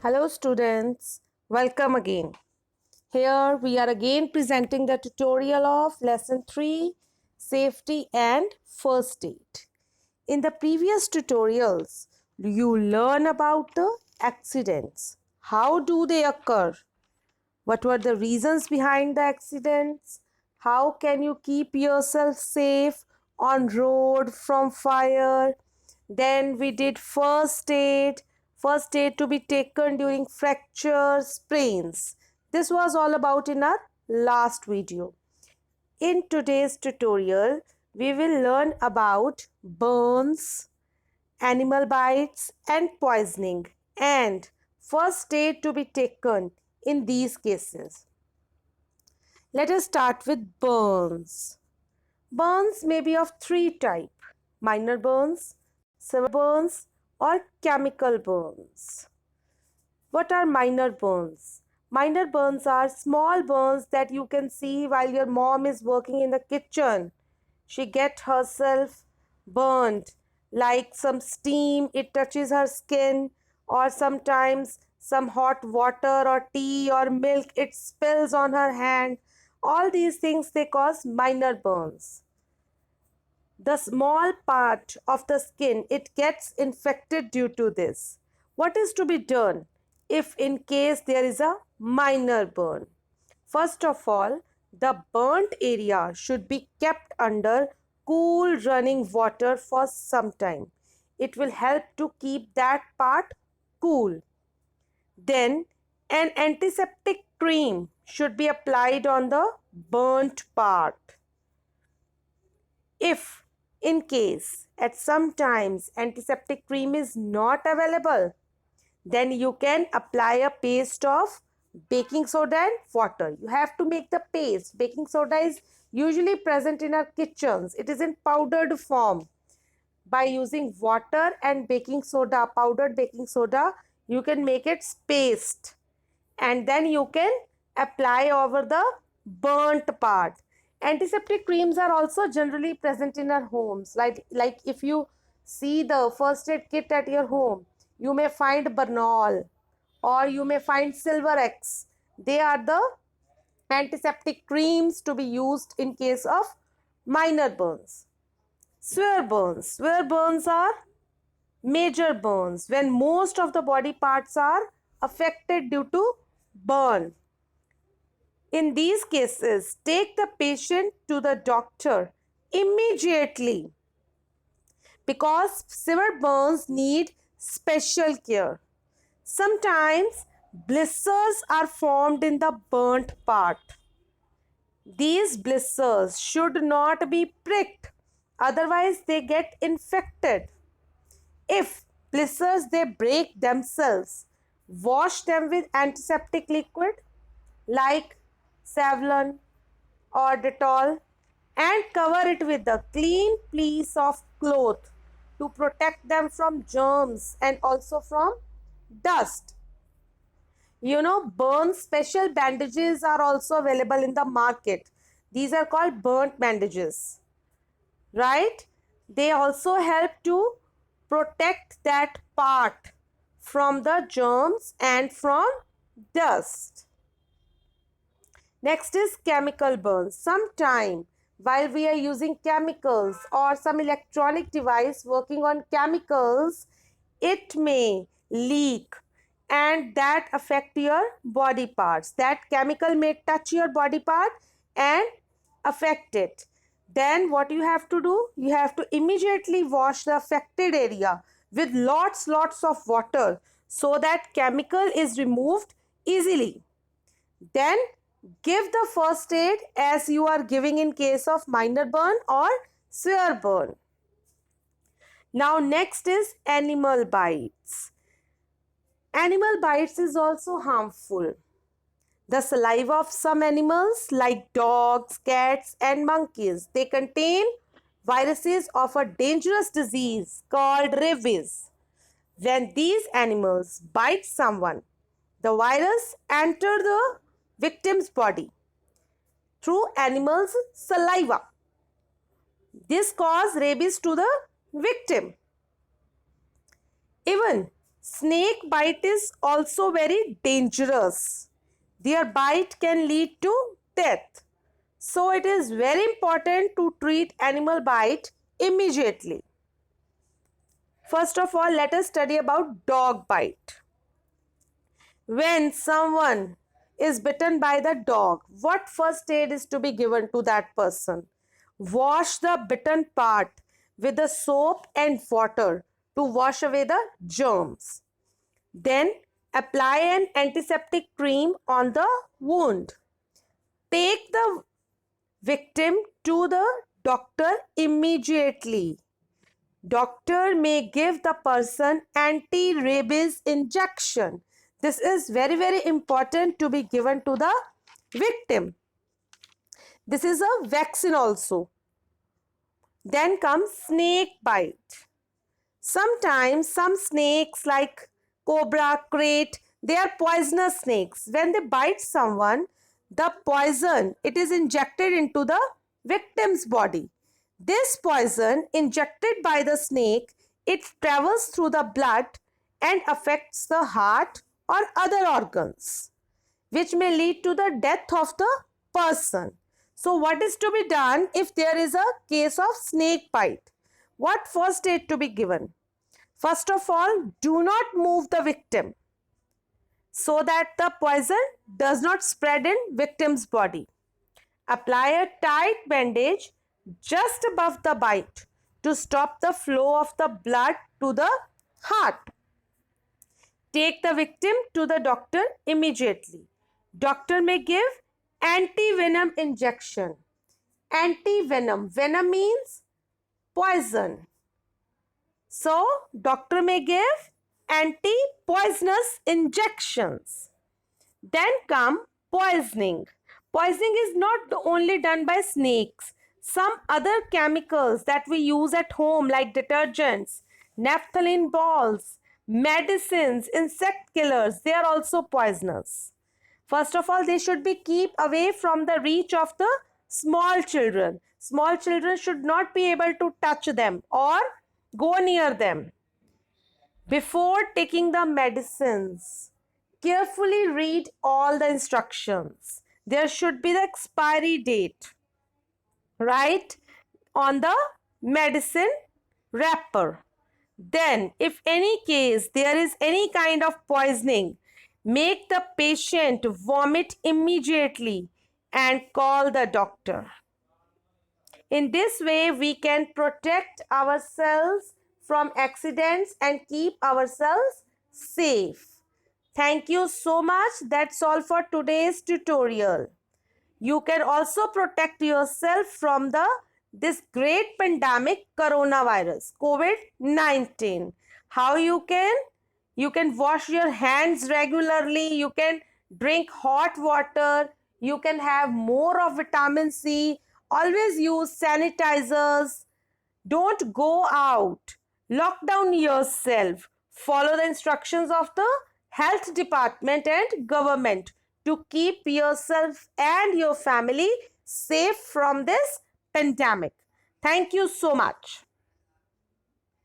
Hello students, welcome again. Here we are again presenting the tutorial of lesson 3 safety and first aid. In the previous tutorials, you learn about the accidents. How do they occur? What were the reasons behind the accidents? How can you keep yourself safe on road from fire? Then we did first aid to be taken during fractures, sprains. This was all about in our last video. In today's tutorial, we will learn about burns, animal bites and poisoning, and first aid to be taken in these cases. Let us start with burns. Burns may be of three types: minor burns, severe burns, or chemical burns. What are minor burns? Minor burns are small burns that you can see while your mom is working in the kitchen. She gets herself burned, like some steam, it touches her skin, or sometimes some hot water or tea or milk, it spills on her hand. All these things they cause minor burns. The small part of the skin, it gets infected due to this. What is to be done if in case there is a minor burn? First of all, the burnt area should be kept under cool running water for some time. It will help to keep that part cool. Then an antiseptic cream should be applied on the burnt part. If in case at some times antiseptic cream is not available, then you can apply a paste of baking soda and water. You have to make the paste. Baking soda is usually present in our kitchens. It is in powdered form. By using water and baking soda, powdered baking soda, you can make it paste, and then you can apply over the burnt part. Antiseptic creams are also generally present in our homes. Like if you see the first aid kit at your home, you may find Bernol or you may find Silver-X. They are the antiseptic creams to be used in case of minor burns. Severe burns. Severe burns are major burns when most of the body parts are affected due to burn. In these cases, take the patient to the doctor immediately because severe burns need special care. Sometimes blisters are formed in the burnt part. These blisters should not be pricked, otherwise they get infected. If blisters they break themselves, wash them with antiseptic liquid like Savlon or Dettol and cover it with a clean piece of cloth to protect them from germs and also from dust. Burn special bandages are also available in the market. These are called burnt bandages, right? They also help to protect that part from the germs and from dust. Next is chemical burns. Sometime while we are using chemicals or some electronic device working on chemicals, it may leak and that affect your body parts. That chemical may touch your body part and affect it. Then what you have to do? You have to immediately wash the affected area with lots of water so that chemical is removed easily. Then give the first aid as you are giving in case of minor burn or severe burn. Now next is animal bites. Animal bites is also harmful. The saliva of some animals like dogs, cats and monkeys, they contain viruses of a dangerous disease called rabies. When these animals bite someone, the virus enters the victim's body through animals' saliva. This causes rabies to the victim. Even snake bite is also very dangerous. Their bite can lead to death. So it is very important to treat animal bite immediately. First of all, let us study about dog bite. When someone is bitten by the dog, what first aid is to be given to that person? Wash the bitten part with the soap and water to wash away the germs. Then apply an antiseptic cream on the wound. Take the victim to the doctor immediately. Doctor may give the person anti-rabies injection. This is very, very important to be given to the victim. This is a vaccine also. Then comes snake bite. Sometimes some snakes like cobra, krait, they are poisonous snakes. When they bite someone, the poison, it is injected into the victim's body. This poison injected by the snake, it travels through the blood and affects the heart or other organs, which may lead to the death of the person. So what is to be done if there is a case of snake bite? What first aid to be given? First of all, do not move the victim so that the poison does not spread in victim's body. Apply a tight bandage just above the bite to stop the flow of the blood to the heart. Take the victim to the doctor immediately. Doctor may give anti-venom injection. Anti-venom. Venom means poison. So, doctor may give anti-poisonous injections. Then come poisoning. Poisoning is not only done by snakes. Some other chemicals that we use at home like detergents, naphthalene balls, medicines, insect killers, they are also poisonous. First of all, they should be keep away from the reach of the small children. Small children should not be able to touch them or go near them. Before taking the medicines, carefully read all the instructions. There should be the expiry date, right, on the medicine wrapper. Then, if any case there is any kind of poisoning, make the patient vomit immediately and call the doctor. In this way, we can protect ourselves from accidents and keep ourselves safe. Thank you so much. That's all for today's tutorial. You can also protect yourself from this great pandemic coronavirus, COVID-19. How you can? You can wash your hands regularly. You can drink hot water. You can have more of vitamin C. Always use sanitizers. Don't go out. Lock down yourself. Follow the instructions of the health department and government to keep yourself and your family safe from this pandemic. Thank you so much.